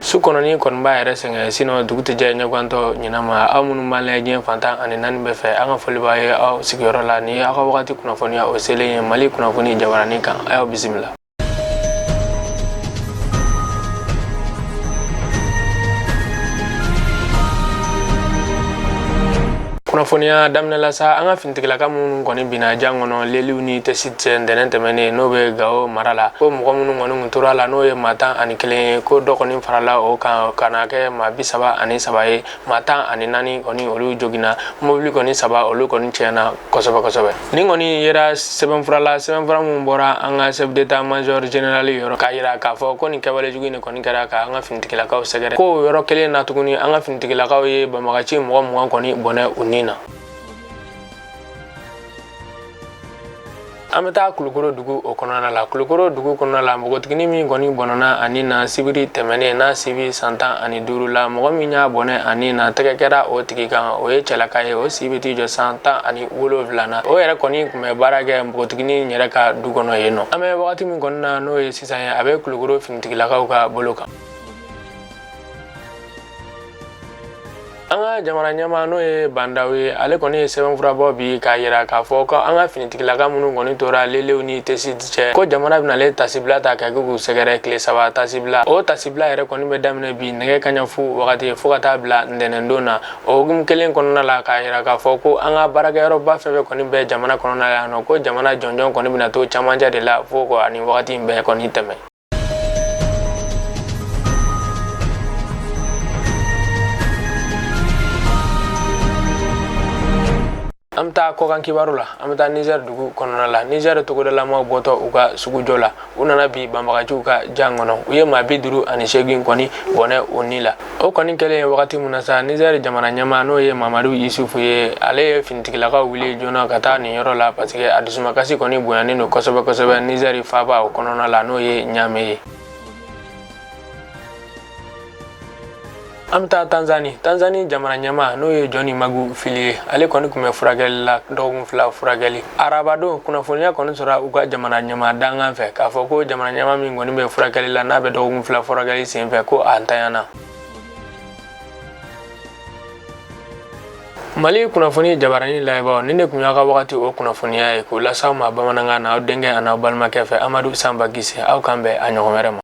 su kononi kon ba yɛrɛ sɛŋɛ sino dugu tɛ jɛ ɲɛgwantɔ ɲinama aw minnu b'an lajɛ diɲɛ fantan ani naani bɛɛ fɛ an ka foli b'a ye aw sigiyɔrɔ la ni aw ka wagati kunnafoniya o selen ye Mali kunnafoni jabaranin kan a y'aw bisimila. Kunnafoniya daminɛla sa an ka finitigilaka minnu kɔni bina jan kɔnɔ leliw ni tɛsite ntɛnɛn tɛmɛnen n'o bɛ Gao mara la ko mɔgɔ minnu kɔni kun tora la n'o ye maa 11 ye ko dɔ kɔni farala o kan ka na kɛ maa 33 ye maa 14 kɔni olu joginna mobili kɔni 3 olu kɔni tiɲɛna kosɛbɛ. Ni kɔni yera sɛbɛnfura la sɛbɛnfura minnu bɔra an ka chef d'état major général yɔrɔ k'a yira k'a fɔ ko nin kɛwale jugu ni kɔni kɛra ka an ka finitigilakaw sɛgɛrɛ ko yɔrɔ kelen na tuguni an ka finitigilakaw ye banbagaci mɔgɔ 20 kɔni bɔnɛ u ni na. An bɛ taa Kulukoro dugu o kɔnɔna la Kulukoro dugu kɔnɔna la mɔgɔtigini min kɔni bɔnna ani na sibiri tɛmɛnen n'a sibi 115 la mɔgɔ min y'a bɔnɛ ani na tɛgɛ kɛra o tigi kan o ye cɛlaka ye o si bɛ t'i jɔ 117 na o yɛrɛ kɔni tun bɛ baara kɛ mɔgɔtigini yɛrɛ ka du kɔnɔ yen nɔ. An bɛ wagati min kɔni na n'o ye sisan ye a bɛ Kulukoro finitigilakaw ka bolo kan. An ka jamana ɲɛmaa n'o ye Bandaw ye ale kɔni ye sɛbɛnfura bɔ bi k'a yira k'a fɔ ko an ka finitigilaka minnu kɔni tora lelew ni tɛsiti cɛ ko jamana bɛna ale tasibila ta ka kɛ k'u sɛgɛrɛ tile 3 tasibila o tasibila yɛrɛ kɔni bɛ daminɛ bi nɛgɛ kaɲa fu wagati fo ka taa bila ntɛnɛndon na o hukumu kelen kɔnɔna la k'a yira k'a fɔ ko an ka baarakɛyɔrɔba fɛn kɔni bɛ jamana kɔnɔna la yan nɔ ko jamana jɔnjɔn kɔni bɛna to camancɛ de la fo ko ani wagati in bɛɛ kɔni tɛmɛ. An bɛ taa kɔkan kibaru la an bɛ taa Niger dugu kɔnɔna la Niger togodalamaw bɔtɔ u ka sugujɔ la u nana bi banbagaciw ka jan kɔnɔ u ye maa 58 kɔni bɔnɛ o ni la o kɔni kɛlen ye wagati min na sa Niger jamana ɲɛmaa n'o ye Mamadu Isufu ye ale ye finitigilakaw wuli joona ka taa nin yɔrɔ la parce que a dusumakasi kɔni bonyanen don kosɛbɛ Niger faaba o kɔnɔna la n'o ye Ɲame ye. An bɛ taa Tanzanie jamana ɲɛmaa n'o ye John Magu Fili ye ale kɔni tun bɛ furakɛli la dɔgɔkun 2 furakɛli arabadon kunnafoniya kɔni sɔrɔ u ka jamana ɲɛmaa dangan fɛ k'a fɔ ko jamana ɲɛmaa min kɔni bɛ furakɛli la n'a bɛ dɔgɔkun 2 furakɛli senfɛ ko a ntanyana. Mali kunnafoni jabaranin layɛbaaw ni ne kun y'aw ka wagati o kunnafoniya ye k'o las'aw ma Bamanakan na aw denkɛ ani aw balimakɛ fɛ Amadu Sanba Gise aw kan bɛn a ɲɔgɔn wɛrɛ ma.